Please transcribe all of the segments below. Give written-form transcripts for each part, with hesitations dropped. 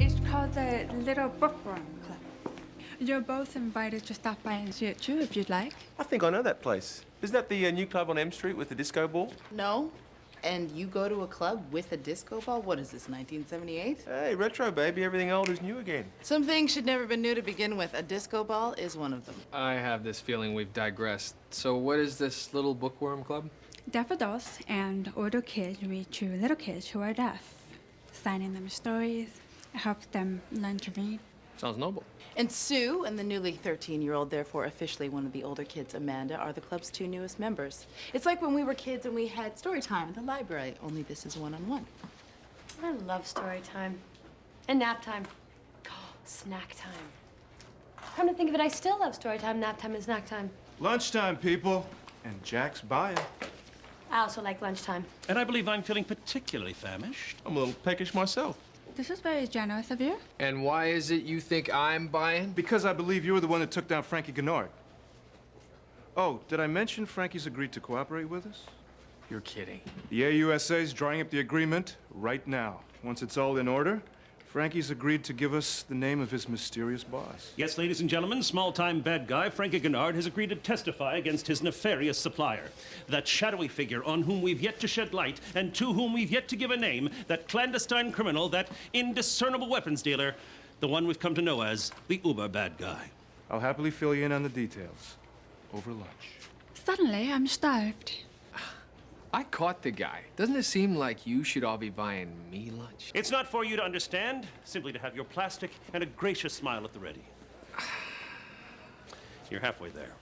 It's called the Little Bookworm Club. You're both invited to stop by and see it too, if you'd like. I think I know that place. Isn't that the new club on M Street with the disco ball? No. And you go to a club with a disco ball? What is this, 1978? Hey, retro, baby. Everything old is new again. Some things should never been new to begin with. A disco ball is one of them. I have this feeling we've digressed. So what is this little bookworm club? Deaf adults and older kids read to little kids who are deaf, signing them stories, helps them learn to read. Sounds noble. And Sue and the newly 13-year-old, therefore officially one of the older kids, Amanda, are the club's two newest members. It's like when we were kids and we had story time at the library, only this is one-on-one. I love story time. And nap time. Oh, snack time. Come to think of it, I still love story time, nap time, and snack time. Lunchtime, people. And Jack's buying. I also like lunchtime. And I believe I'm feeling particularly famished. I'm a little peckish myself. This is very generous of you. And why is it you think I'm buying? Because I believe you were the one that took down Frankie Gennard. Oh, did I mention Frankie's agreed to cooperate with us? You're kidding. The AUSA's drawing up the agreement right now. Once it's all in order, Frankie's agreed to give us the name of his mysterious boss. Yes, ladies and gentlemen, small-time bad guy Frankie Gennard has agreed to testify against his nefarious supplier. That shadowy figure on whom we've yet to shed light and to whom we've yet to give a name, that clandestine criminal, that indiscernible weapons dealer, the one we've come to know as the uber bad guy. I'll happily fill you in on the details. Over lunch. Suddenly, I'm starved. I caught the guy. Doesn't it seem like you should all be buying me lunch? It's not for you to understand, simply to have your plastic and a gracious smile at the ready. You're halfway there.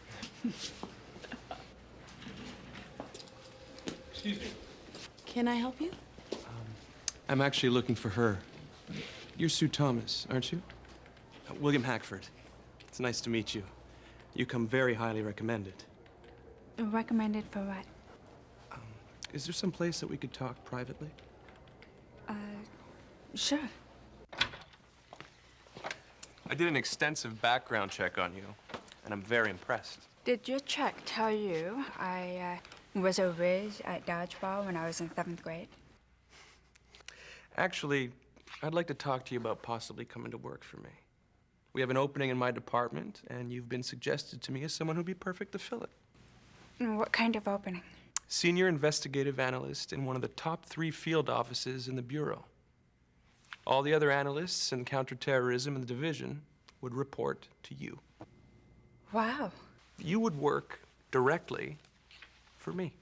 Excuse me. Can I help you? I'm actually looking for her. You're Sue Thomas, aren't you? William Hackford. It's nice to meet you. You come very highly recommended. Recommended for what? Is there some place that we could talk privately? Sure. I did an extensive background check on you, and I'm very impressed. Did your check tell you I was a whiz at dodgeball when I was in 7th grade? Actually, I'd like to talk to you about possibly coming to work for me. We have an opening in my department, and you've been suggested to me as someone who'd be perfect to fill it. What kind of opening? Senior investigative analyst in one of the top 3 field offices in the Bureau. All the other analysts in counterterrorism in the division would report to you. Wow. You would work directly for me.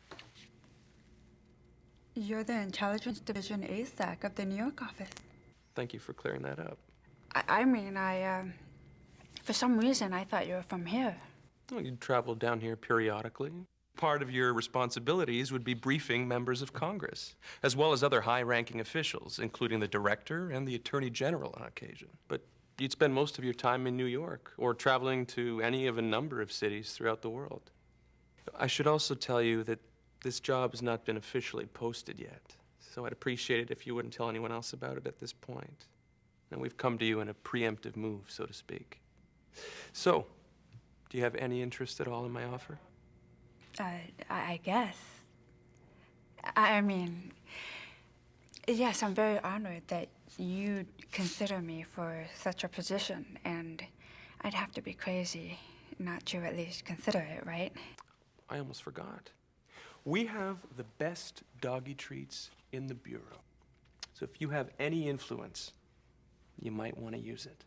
You're the Intelligence Division ASAC of the New York office. Thank you for clearing that up. I mean, for some reason, I thought you were from here. Well, you'd travel down here periodically. Part of your responsibilities would be briefing members of Congress, as well as other high-ranking officials, including the director and the attorney general on occasion. But you'd spend most of your time in New York or traveling to any of a number of cities throughout the world. I should also tell you that this job has not been officially posted yet, so I'd appreciate it if you wouldn't tell anyone else about it at this point. And we've come to you in a preemptive move, so to speak. So, do you have any interest at all in my offer? I guess. I mean, yes, I'm very honored that you'd consider me for such a position, and I'd have to be crazy not to at least consider it, right? I almost forgot. We have the best doggy treats in the Bureau. So if you have any influence, you might want to use it.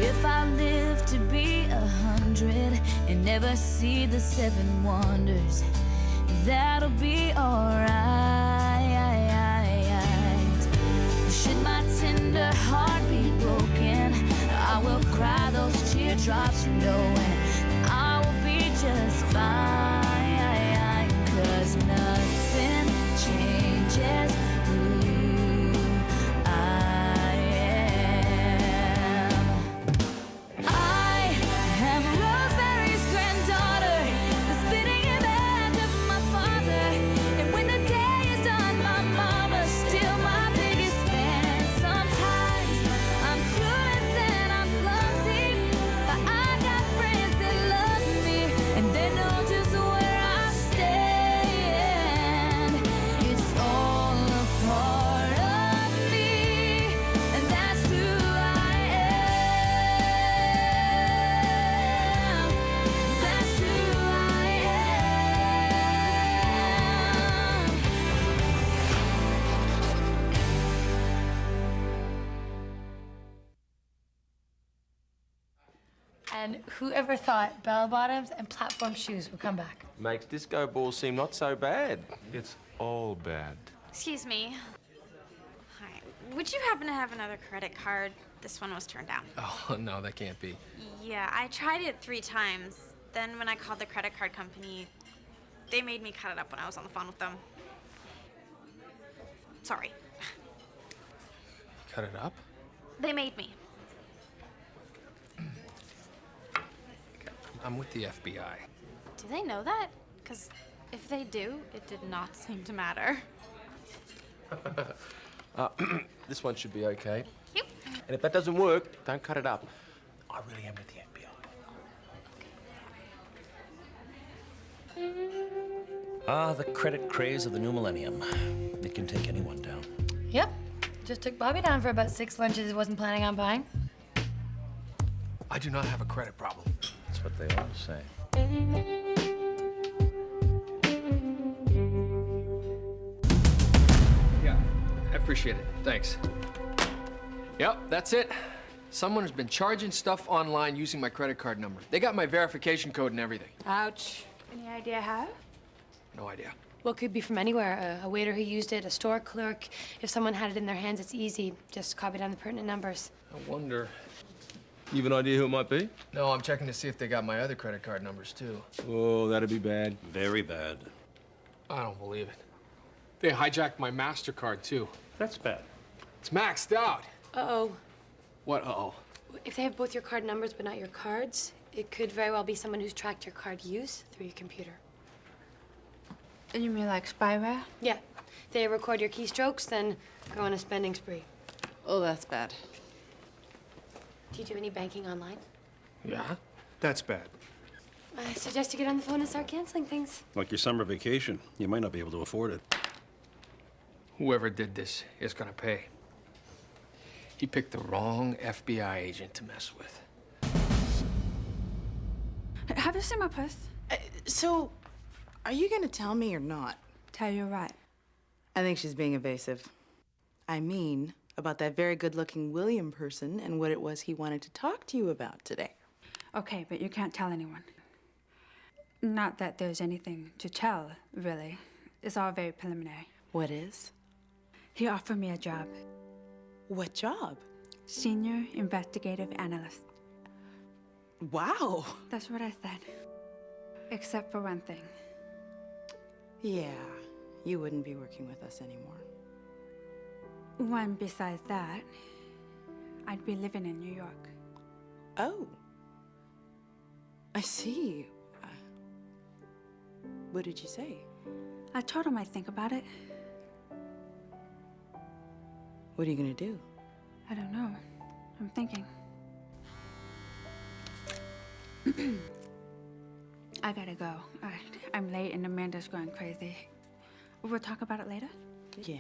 If I live to be 100 and never see the 7 wonders, that'll be alright. Should my tender heart be broken, I will cry those teardrops knowing I will be just fine. 'Cause nothing changes who I am. I am Rosemary's granddaughter, the spitting image of my father. And when the day is done, my mama's still my biggest fan. Sometimes I'm And whoever thought bell bottoms and platform shoes would come back? Makes disco balls seem not so bad. It's all bad. Excuse me. Hi. Would you happen to have another credit card? This one was turned down. Oh, no, that can't be. Yeah, I tried it 3 times. Then when I called the credit card company, they made me cut it up when I was on the phone with them. Sorry. Cut it up? They made me. I'm with the FBI. Do they know that? Because if they do, it did not seem to matter. This one should be okay. Yep. And if that doesn't work, don't cut it up. I really am with the FBI. Ah, the credit craze of the new millennium. It can take anyone down. Yep. Just took Bobby down for about 6 lunches he wasn't planning on buying. I do not have a credit problem. That's what they all say. Yeah, I appreciate it. Thanks. Yep, that's it. Someone has been charging stuff online using my credit card number. They got my verification code and everything. Ouch. Any idea how? No idea. Well, it could be from anywhere. A waiter who used it, a store clerk. If someone had it in their hands, it's easy. Just copy down the pertinent numbers. I wonder. You have an idea who it might be? No, I'm checking to see if they got my other credit card numbers, too. Oh, that'd be bad. Very bad. I don't believe it. They hijacked my MasterCard, too. That's bad. It's maxed out. Uh-oh. What, uh-oh? If they have both your card numbers but not your cards, it could very well be someone who's tracked your card use through your computer. You mean like spyware? Yeah. They record your keystrokes, then go on a spending spree. Oh, that's bad. Do you do any banking online? Yeah? That's bad. I suggest you get on the phone and start canceling things. Like your summer vacation. You might not be able to afford it. Whoever did this is gonna pay. He picked the wrong FBI agent to mess with. Have you seen my post? So, are you gonna tell me or not? Tell you right. I think she's being evasive. I mean, about that very good-looking William person and what it was he wanted to talk to you about today. Okay, but you can't tell anyone. Not that there's anything to tell, really. It's all very preliminary. What is? He offered me a job. What job? Senior Investigative Analyst. Wow. That's what I said. Except for one thing. Yeah, you wouldn't be working with us anymore. One besides that, I'd be living in New York. Oh. I see. What did you say? I told him I'd think about it. What are you gonna do? I don't know. I'm thinking. I gotta go. I'm late and Amanda's going crazy. We'll talk about it later? Yeah.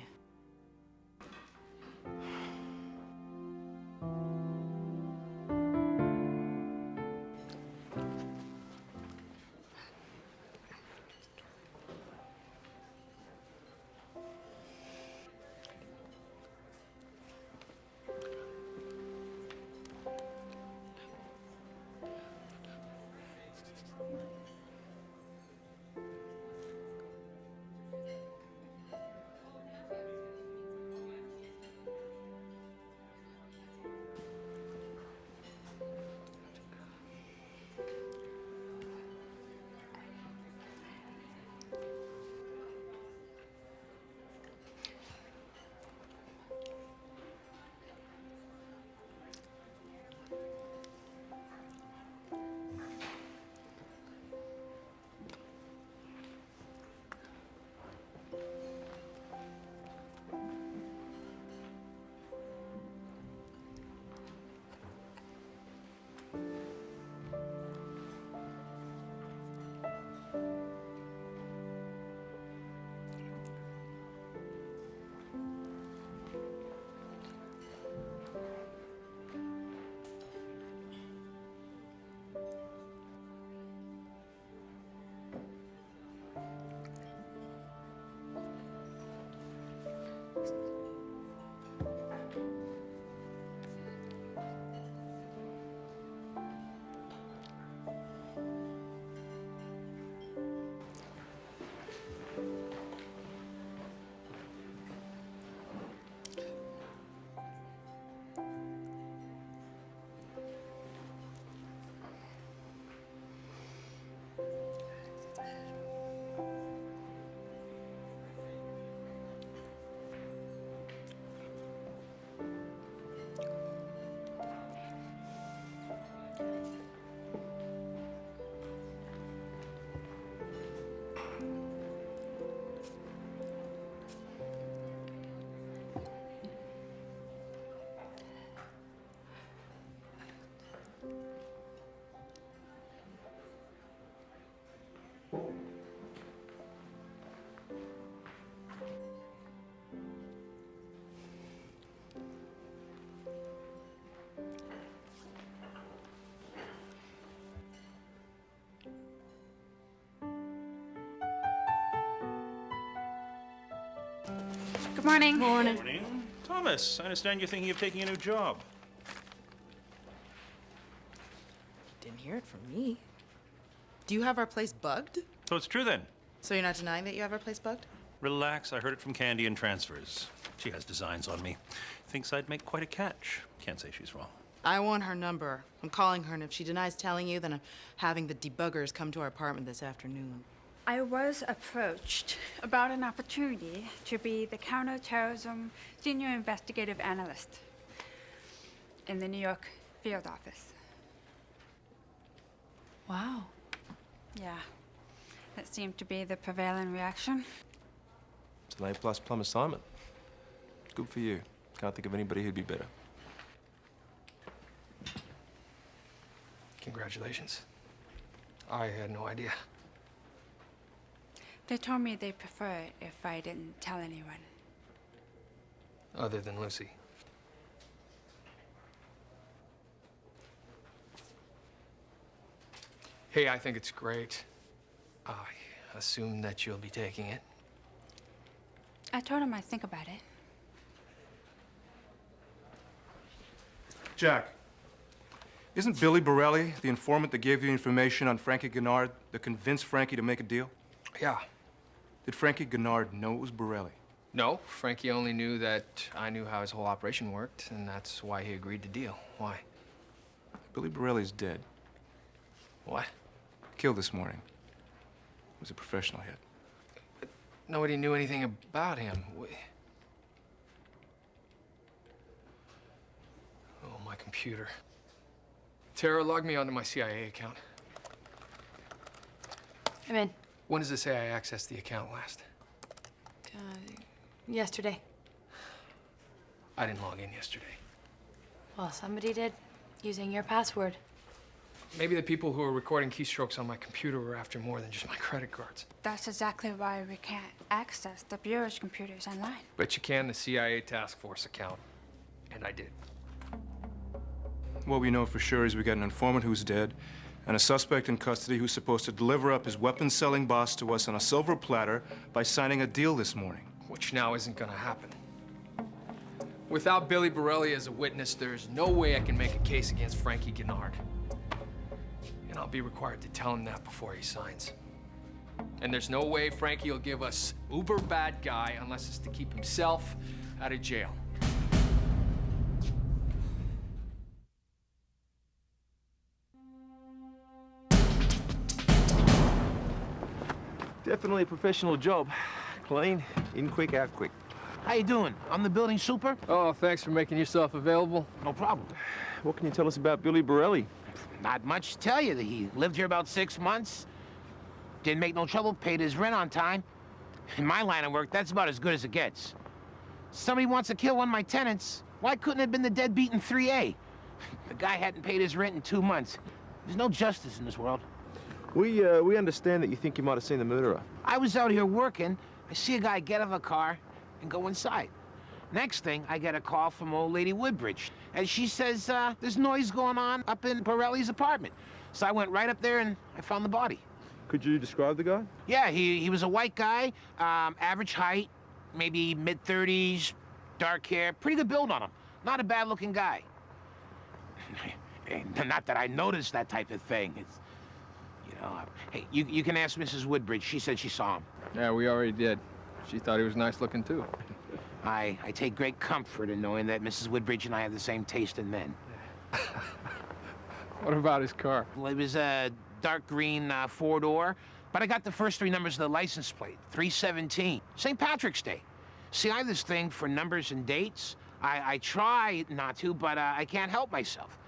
Morning. Morning. Morning. Thomas, I understand you're thinking of taking a new job. Didn't hear it from me. Do you have our place bugged? So it's true then. So you're not denying that you have our place bugged? Relax, I heard it from Candy in transfers. She has designs on me. Thinks I'd make quite a catch. Can't say she's wrong. I want her number. I'm calling her, and if she denies telling you, then I'm having the debuggers come to our apartment this afternoon. I was approached about an opportunity to be the counterterrorism senior investigative analyst in the New York field office. Wow. Yeah, that seemed to be the prevailing reaction. It's an A-plus plum assignment. Good for you. Can't think of anybody who'd be better. Congratulations. I had no idea. They told me they'd prefer it if I didn't tell anyone. Other than Lucy. Hey, I think it's great. I assume that you'll be taking it. I told him I'd think about it. Jack, isn't Billy Borelli the informant that gave you information on Frankie Gennard that convinced Frankie to make a deal? Yeah. Did Frankie Gennard know it was Borelli? No, Frankie only knew that I knew how his whole operation worked, and that's why he agreed to deal. Why? Billy Borelli's dead. What? Killed this morning. It was a professional hit. Nobody knew anything about him. Oh, my computer. Tara, log me onto my CIA account. I'm in. When does it say I accessed the account last? Yesterday. I didn't log in yesterday. Well, somebody did, using your password. Maybe the people who were recording keystrokes on my computer were after more than just my credit cards. That's exactly why we can't access the Bureau's computers online. Bet you can the CIA task force account. And I did. What we know for sure is we got an informant who's dead and a suspect in custody who's supposed to deliver up his weapon-selling boss to us on a silver platter by signing a deal this morning. Which now isn't gonna happen. Without Billy Borelli as a witness, there's no way I can make a case against Frankie Gennard. And I'll be required to tell him that before he signs. And there's no way Frankie will give us uber bad guy unless it's to keep himself out of jail. Definitely a professional job. Clean, in quick, out quick. How you doing? I'm the building super. Oh, thanks for making yourself available. No problem. What can you tell us about Billy Borelli? Not much to tell you. He lived here about 6 months. Didn't make no trouble, paid his rent on time. In my line of work, that's about as good as it gets. Somebody wants to kill one of my tenants. Why couldn't it have been the deadbeat in 3A? The guy hadn't paid his rent in 2 months. There's no justice in this world. We understand that you think you might have seen the murderer. I was out here working. I see a guy get out of a car and go inside. Next thing, I get a call from old lady Woodbridge. And she says, there's noise going on up in Borelli's apartment. So I went right up there and I found the body. Could you describe the guy? Yeah, he was a white guy, average height, maybe mid-30s, dark hair, pretty good build on him. Not a bad-looking guy. Not that I noticed that type of thing. It's, you know, hey, you can ask Mrs. Woodbridge. She said she saw him. Yeah, we already did. She thought he was nice looking too. I take great comfort in knowing that Mrs. Woodbridge and I have the same taste in men. What about his car? Well, it was a dark green four-door, but I got the first 3 numbers of the license plate, 317. St. Patrick's Day. See, I have this thing for numbers and dates. I try not to, but I can't help myself.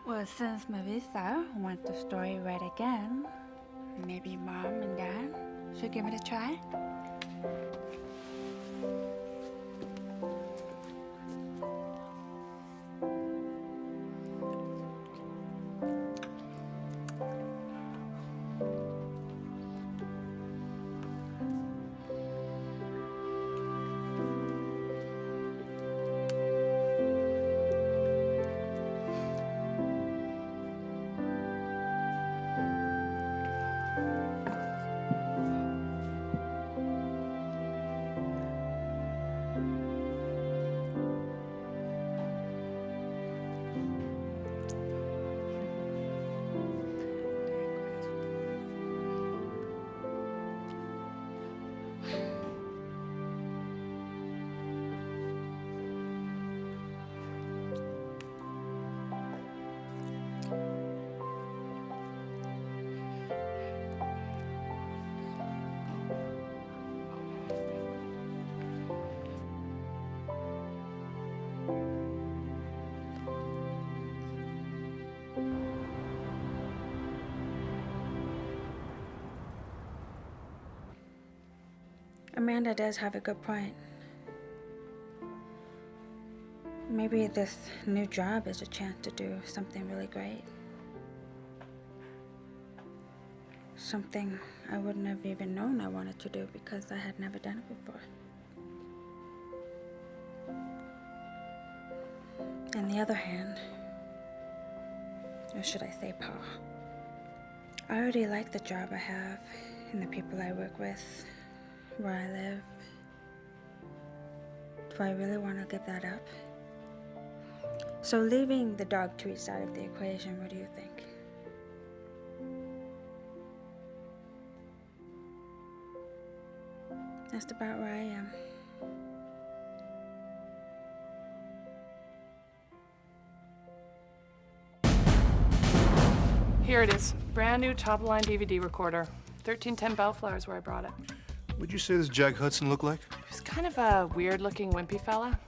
Well, since Marisa wants the story read again, maybe Mom and Dad should give it a try. Amanda does have a good point. Maybe this new job is a chance to do something really great. Something I wouldn't have even known I wanted to do because I had never done it before. On the other hand, or should I say Paul, I already like the job I have and the people I work with, where I live. Do I really want to give that up? So leaving the dog treats out of the equation, what do you think? That's about where I am. Here it is. Brand new top-of-line DVD recorder. 1310 Bellflower is where I brought it. What'd you say this Jack Hudson looked like? He's kind of a weird-looking, wimpy fella.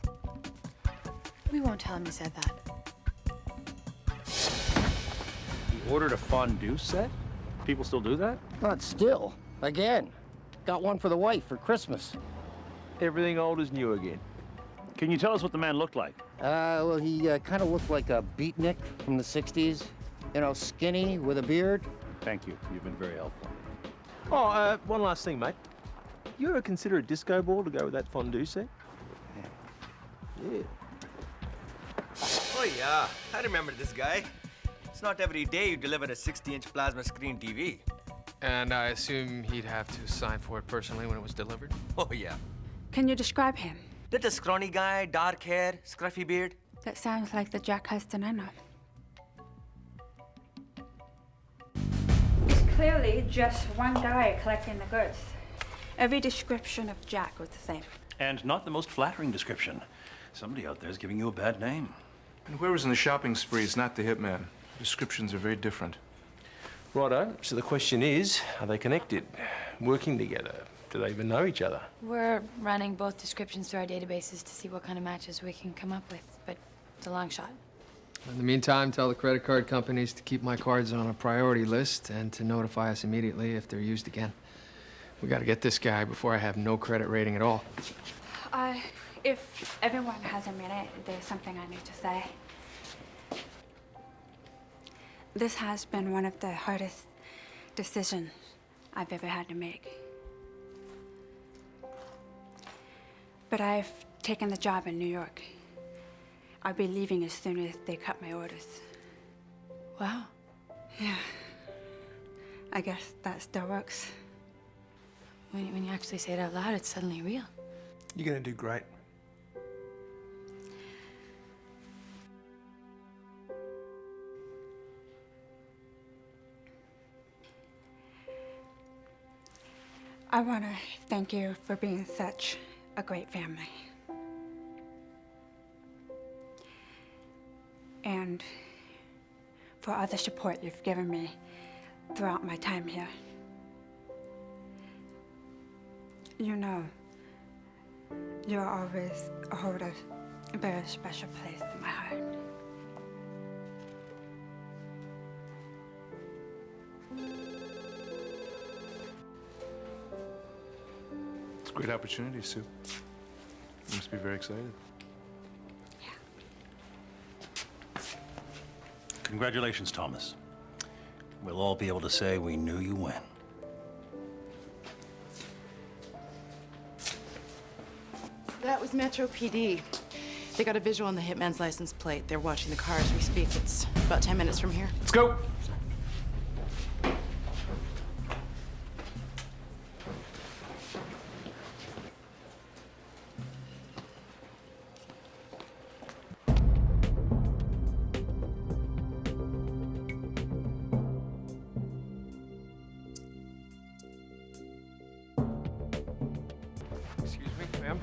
We won't tell him you said that. You ordered a fondue set? People still do that? Not still. Again. Got one for the wife for Christmas. Everything old is new again. Can you tell us what the man looked like? Well, he kind of looked like a beatnik from the 60s. You know, skinny with a beard. Thank you. You've been very helpful. Oh, one last thing, mate. You ever consider a disco ball to go with that fondue set? Yeah. Oh yeah, I remember this guy. It's not every day you deliver a 60-inch plasma screen TV. And I assume he'd have to sign for it personally when it was delivered? Oh yeah. Can you describe him? That scrawny guy, dark hair, scruffy beard. That sounds like the Jack Hudson I know. It's clearly just one guy collecting the goods. Every description of Jack was the same. And not the most flattering description. Somebody out there is giving you a bad name. And whoever's in the shopping spree is not the hitman. Descriptions are very different. Righto, so the question is, are they connected? Working together? Do they even know each other? We're running both descriptions through our databases to see what kind of matches we can come up with, but it's a long shot. In the meantime, tell the credit card companies to keep my cards on a priority list and to notify us immediately if they're used again. We gotta get this guy before I have no credit rating at all. If everyone has a minute, there's something I need to say. This has been one of the hardest decisions I've ever had to make. But I've taken the job in New York. I'll be leaving as soon as they cut my orders. Wow. Yeah. I guess that still works. When you actually say it out loud, it's suddenly real. You're gonna do great. I want to thank you for being such a great family. And for all the support you've given me throughout my time here. You know, you'll always hold a very special place in my heart. It's a great opportunity, Sue. You must be very excited. Congratulations, Thomas. We'll all be able to say we knew you when. That was Metro PD. They got a visual on the hitman's license plate. They're watching the car as we speak. It's about 10 minutes from here. Let's go. Excuse me, ma'am?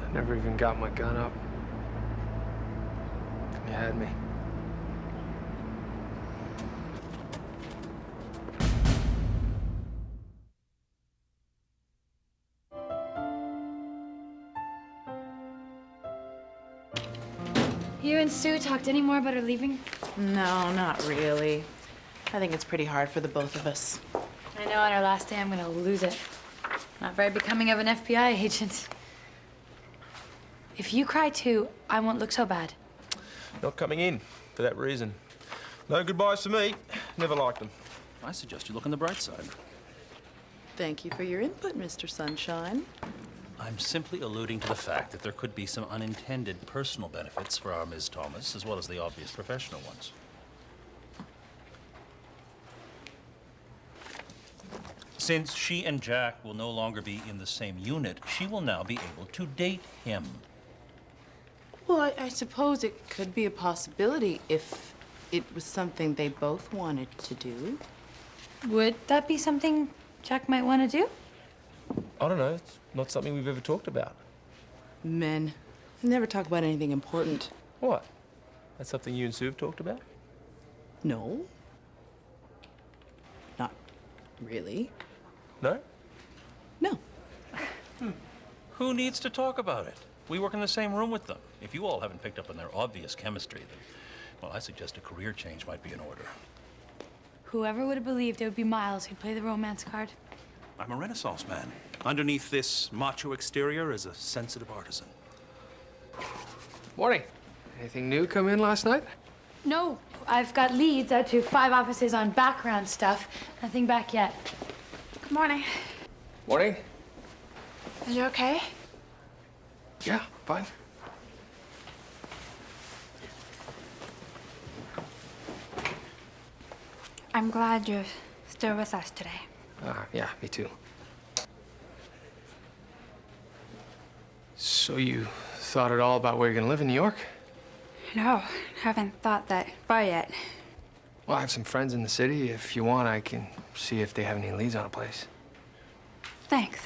I never even got my gun up. You had me. You and Sue talked any more about her leaving? No, not really. I think it's pretty hard for the both of us. I know on our last day I'm gonna lose it. Not very becoming of an FBI agent. If you cry too, I won't look so bad. Not coming in for that reason. No goodbyes for me. Never liked them. I suggest you look on the bright side. Thank you for your input, Mr. Sunshine. I'm simply alluding to the fact that there could be some unintended personal benefits for our Ms. Thomas, as well as the obvious professional ones. Since she and Jack will no longer be in the same unit, she will now be able to date him. Well, I suppose it could be a possibility if it was something they both wanted to do. Would that be something Jack might want to do? I don't know. It's not something we've ever talked about. Men never talk about anything important. What? That's something you and Sue have talked about? No. Not really. No? No. Who needs to talk about it? We work in the same room with them. If you all haven't picked up on their obvious chemistry, then, well, I suggest a career change might be in order. Whoever would have believed it would be Miles who'd play the romance card. I'm a Renaissance man. Underneath this macho exterior is a sensitive artisan. Morning. Anything new come in last night? No, I've got leads out to 5 offices on background stuff. Nothing back yet. Good morning. Morning. Are you okay? Yeah, fine. I'm glad you're still with us today. Yeah, me too. So you thought at all about where you're gonna live in New York? No, haven't thought that far yet. Well, I have some friends in the city. If you want, I can see if they have any leads on a place. Thanks.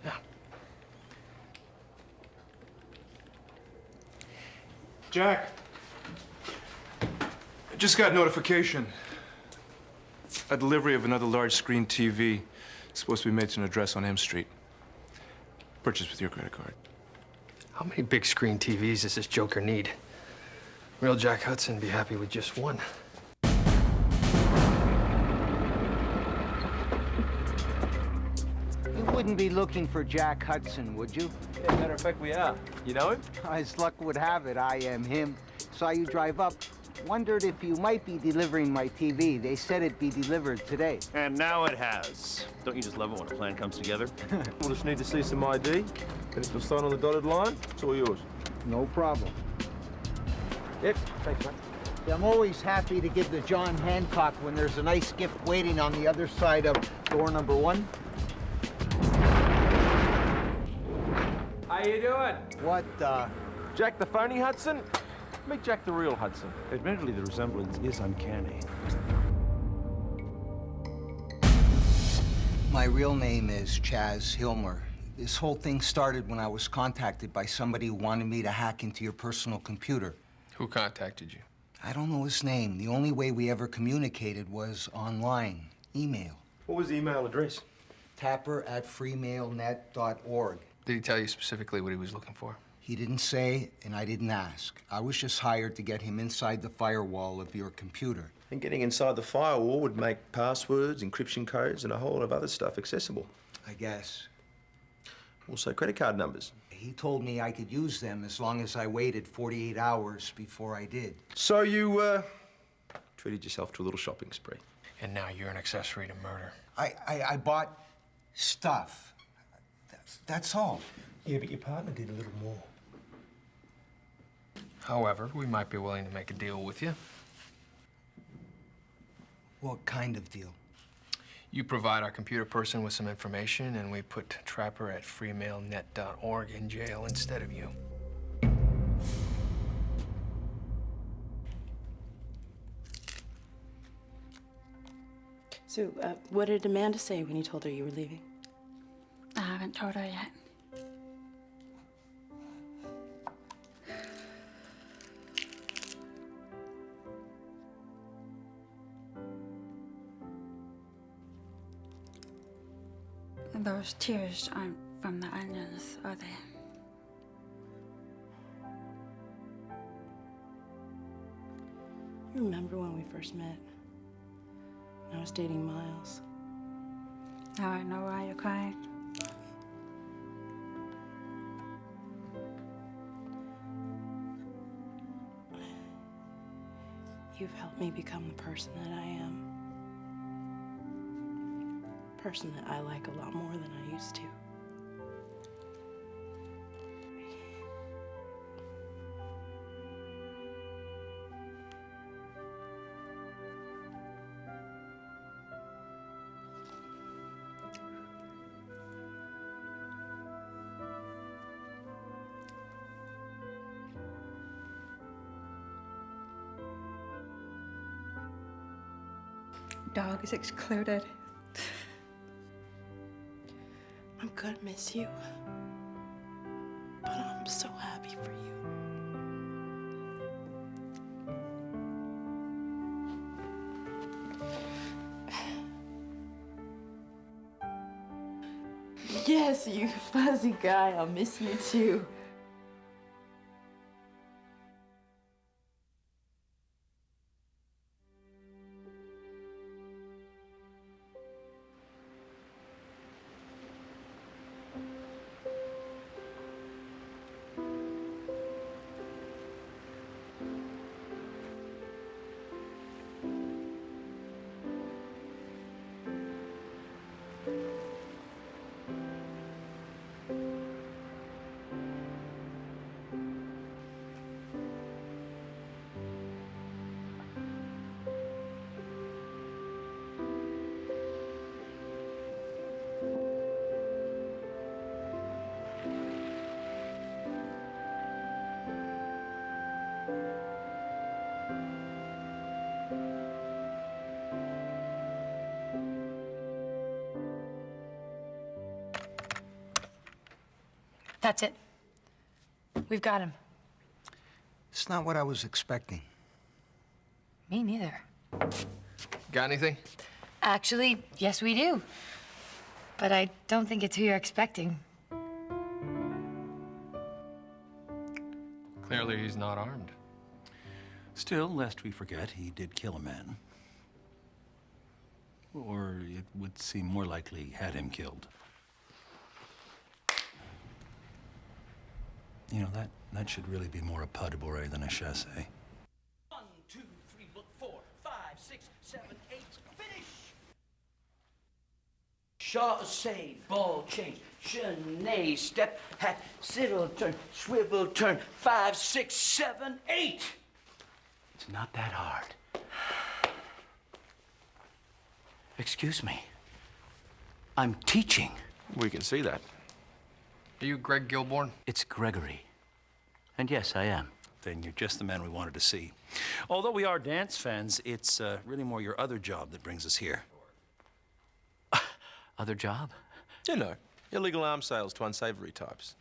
Yeah. Jack. I just got notification. A delivery of another large screen TV. Supposed to be made to an address on M Street. Purchased with your credit card. How many big screen TVs does this joker need? Real Jack Hudson would be happy with just one. You wouldn't be looking for Jack Hudson, would you? Yeah, matter of fact, we are. You know him? As luck would have it, I am him. Saw you drive up. Wondered if you might be delivering my TV. They said it'd be delivered today. And now it has. Don't you just love it when a plan comes together? We'll just need to see some ID. And if you'll sign on the dotted line, it's all yours. No problem. Yep, thanks, mate. Yeah, I'm always happy to give the John Hancock when there's a nice gift waiting on the other side of door number 1. How you doing? What, Jack the phony Hudson? Meet Jack the real Hudson. Admittedly, the resemblance is uncanny. My real name is Chaz Hilmer. This whole thing started when I was contacted by somebody who wanted me to hack into your personal computer. Who contacted you? I don't know his name. The only way we ever communicated was online, email. What was the email address? tapper@freemailnet.org. Did he tell you specifically what he was looking for? He didn't say, and I didn't ask. I was just hired to get him inside the firewall of your computer. And getting inside the firewall would make passwords, encryption codes, and a whole lot of other stuff accessible. I guess. Also credit card numbers. He told me I could use them as long as I waited 48 hours before I did. So you, treated yourself to a little shopping spree. And now you're an accessory to murder. I bought stuff. That's all. Yeah, but your partner did a little more. However, we might be willing to make a deal with you. What kind of deal? You provide our computer person with some information, and we put trapper@freemailnet.org in jail instead of you. So, what did Amanda say when you told her you were leaving? I haven't told her yet. Those tears aren't from the onions, are they? remember when we first met. I was dating Miles. Now I know why you're crying. You've helped me become the person that I am. Person that I like a lot more than I used to. Dog is excluded. I'm gonna miss you. But I'm so happy for you. Yes, you fuzzy guy. I'll miss you too. That's it. We've got him. It's not what I was expecting. Me neither. Got anything? Actually, yes, we do. But I don't think it's who you're expecting. Clearly, he's not armed. Still, lest we forget, he did kill a man. Or it would seem more likely he had him killed. You know, that should really be more a pas de bourrée than a chasse. 1, 2, 3, look 4, 5, 6, 7, 8, finish! Chasse, ball change, chenille, step, hat, sizzle, turn, swivel, turn, 5, 6, 7, 8! It's not that hard. Excuse me. I'm teaching. We can see that. Are you Greg Gilborn? It's Gregory. And yes, I am. Then you're just the man we wanted to see. Although we are dance fans, it's really more your other job that brings us here. Other job? You know, illegal arms sales to unsavory types.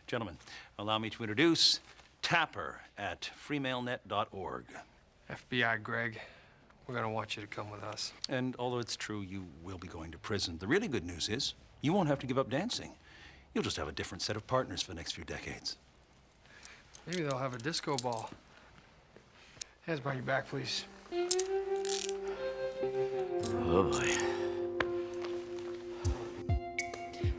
Gentlemen, allow me to introduce Tapper at freemailnet.org. FBI, Greg. We're gonna want you to come with us. And although it's true you will be going to prison, the really good news is you won't have to give up dancing. You'll just have a different set of partners for the next few decades. Maybe they'll have a disco ball. Hands behind your back, please. Oh, boy.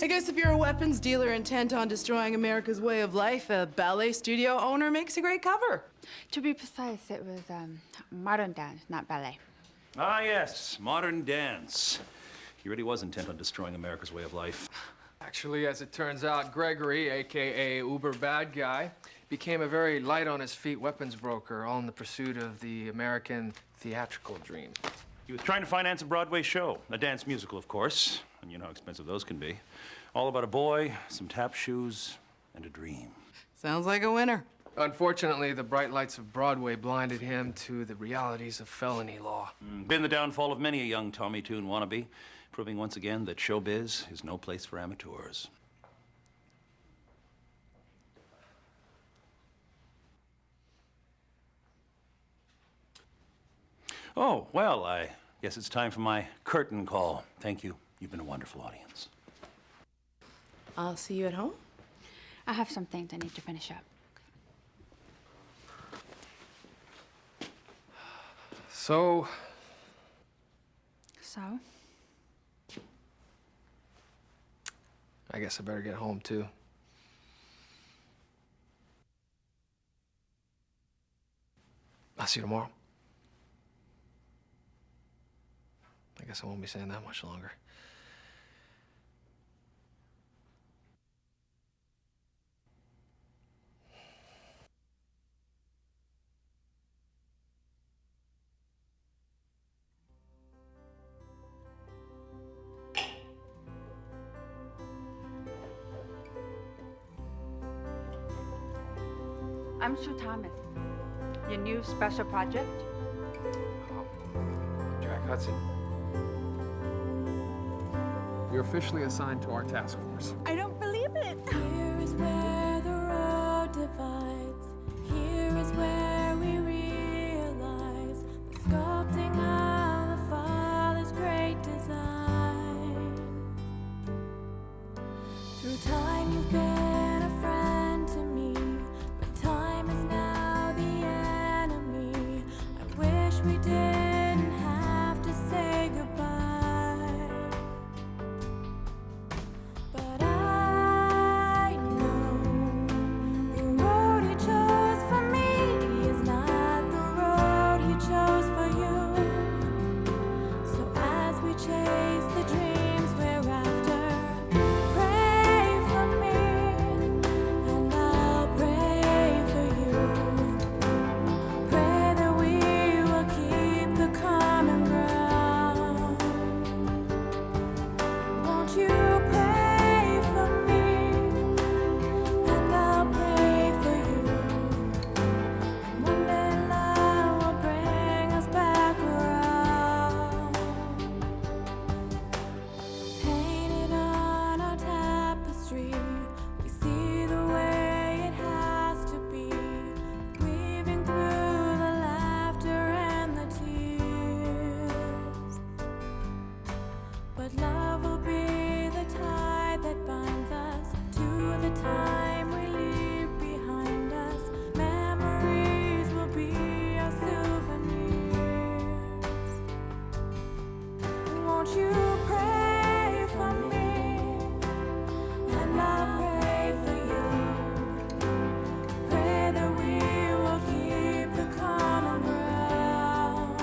I guess if you're a weapons dealer intent on destroying America's way of life, a ballet studio owner makes a great cover. To be precise, it was modern dance, not ballet. Ah, yes, modern dance. He really was intent on destroying America's way of life. Actually, as it turns out, Gregory, AKA Uber Bad Guy, became a very light-on-his-feet weapons broker, all in the pursuit of the American theatrical dream. He was trying to finance a Broadway show, a dance musical, of course, and you know how expensive those can be. All about a boy, some tap shoes, and a dream. Sounds like a winner. Unfortunately, the bright lights of Broadway blinded him to the realities of felony law. Been the downfall of many a young Tommy Tune wannabe, proving once again that showbiz is no place for amateurs. Oh, well, I guess it's time for my curtain call. Thank you. You've been a wonderful audience. I'll see you at home. I have some things I need to finish up. So, I guess I better get home too. I'll see you tomorrow. I guess I won't be saying that much longer. I'm Sue Thomas. Your new special project? Jack Hudson. You're officially assigned to our task force. I don't believe it. Here is where the road divides. Here is where we realize the sculpting of the Father's great design. Through time you've been a friend to me, but time is now the enemy. I wish we didn't have to say goodbye. But I know the road he chose for me is not the road he chose for you. So as we chase the dreams we're after, pray for me, and I'll pray for you. Pray that we will keep the common ground. Won't you pray for me, and I'll pray for you. And one day love will bring us back around. Painted on our tapestry, we see the way it has to be, weaving through the laughter and the tears. But love will be the tie that binds us to the time we leave behind us. Memories will be our souvenirs. Won't you pray for me, and I'll pray for you. Pray that we will keep the common ground.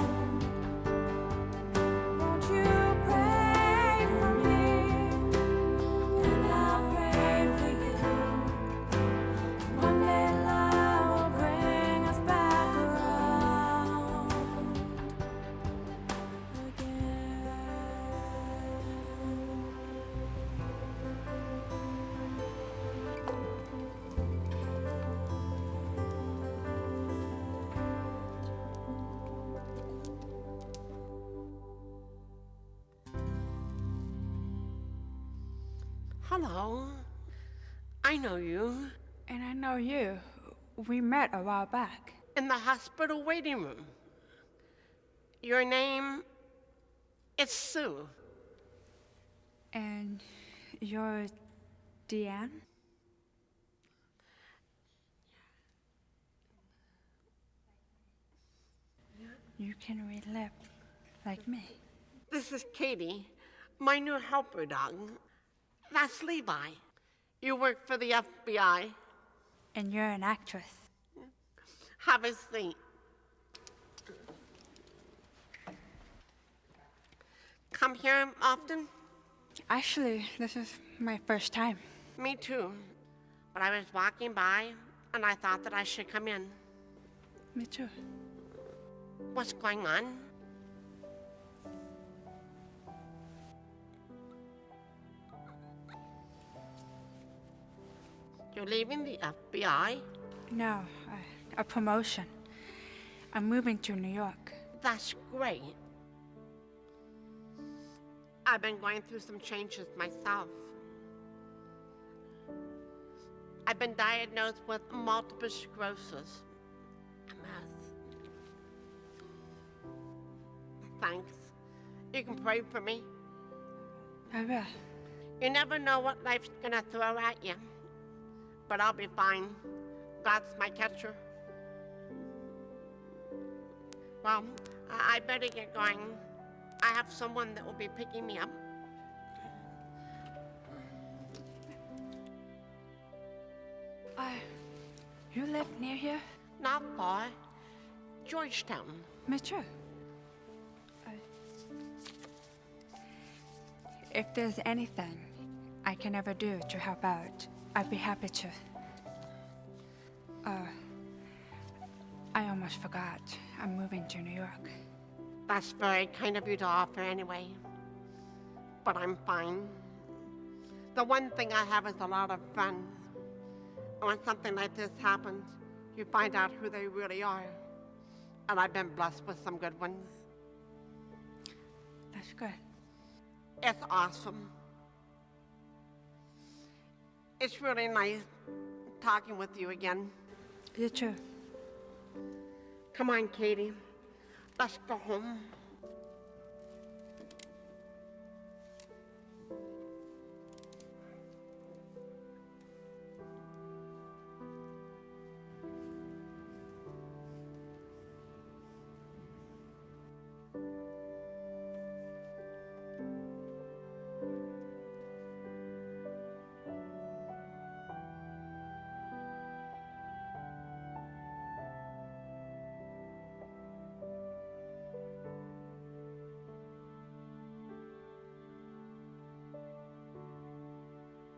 Won't you pray for me, and I'll pray for you. One day love will bring us back around again. Hello. I know you. And I know you. We met a while back. In the hospital waiting room. Your name is Sue. And you're Deanne? You can read lips like me. This is Katie, my new helper dog. That's Levi. You work for the F.B.I. And you're an actress. Have a seat. Come here often? Actually, this is my first time. Me too. But I was walking by, and I thought that I should come in. Me too. What's going on? You're leaving the FBI? No, a promotion. I'm moving to New York. That's great. I've been going through some changes myself. I've been diagnosed with multiple sclerosis. MS. Thanks. You can pray for me. I will. You never know what life's gonna throw at you. But I'll be fine. God's my catcher. Well, I better get going. I have someone that will be picking me up. You live near here? Not far. Georgetown. Metro. If there's anything I can ever do to help out, I'd be happy to. I almost forgot. I'm moving to New York. That's very kind of you to offer anyway. But I'm fine. The one thing I have is a lot of friends. And when something like this happens, you find out who they really are. And I've been blessed with some good ones. That's good. It's awesome. It's really nice talking with you again. You too. Come on, Katie. Let's go home.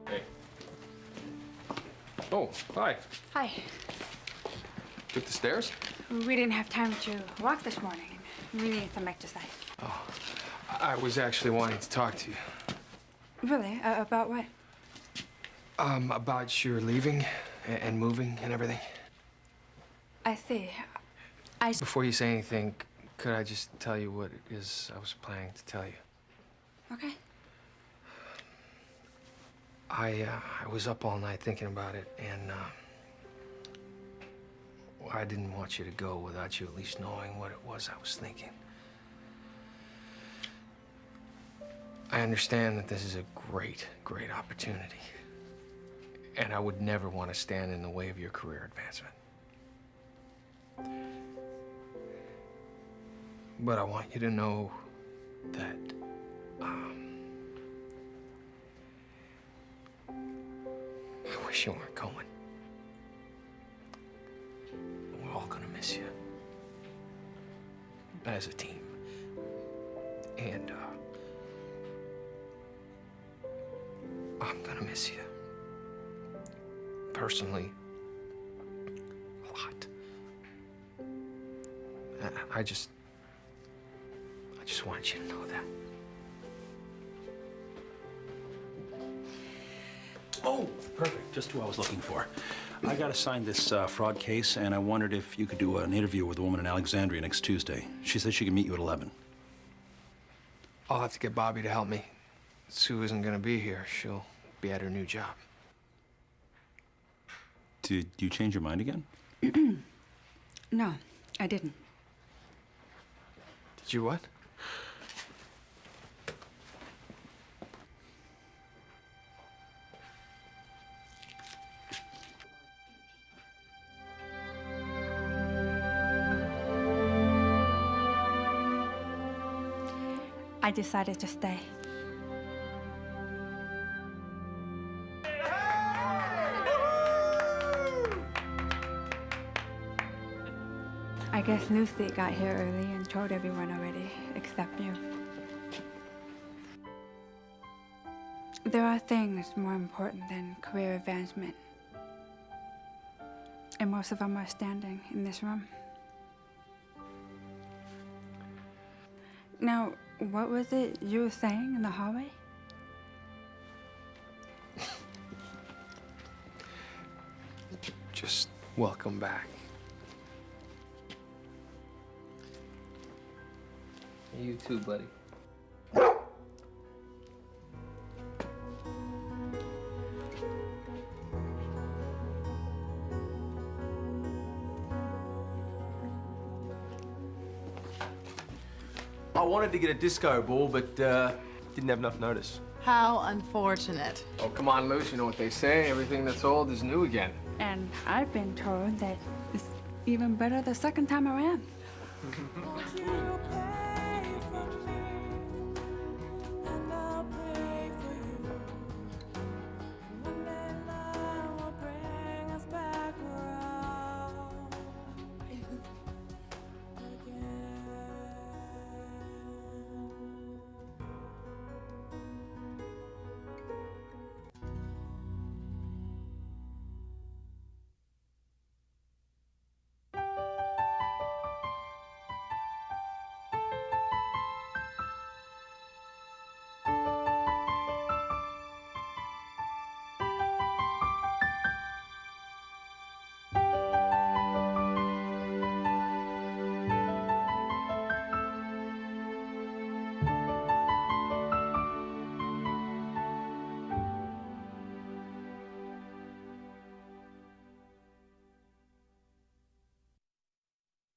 Hey. Oh, hi. Hi. Took the stairs? We didn't have time to walk this morning. We need some exercise. Oh, I was actually wanting to talk to you. Really? About what? About your leaving and moving and everything. I see. Before you say anything, could I just tell you what it is I was planning to tell you? Okay. I was up all night thinking about it, and I didn't want you to go without you at least knowing what it was I was thinking. I understand that this is a great, great opportunity, and I would never want to stand in the way of your career advancement. But I want you to know that I wish you weren't going. We're all gonna miss you as a team. And I'm gonna miss you personally a lot. I just want you to know that. Oh, perfect. Just who I was looking for. I got assigned this fraud case, and I wondered if you could do an interview with a woman in Alexandria next Tuesday. She said she could meet you at 11. I'll have to get Bobby to help me. Sue isn't gonna be here. She'll be at her new job. Did you change your mind again? No, I didn't. Did you what? I decided to stay. I guess Lucy got here early and told everyone already, except you. There are things more important than career advancement. And most of them are standing in this room. Now, what was it you were saying in the hallway? Just welcome back. You too, buddy. I wanted to get a disco ball, but didn't have enough notice. How unfortunate. Oh, come on, Luce. You know what they say. Everything that's old is new again. And I've been told that it's even better the second time around. Won't you pay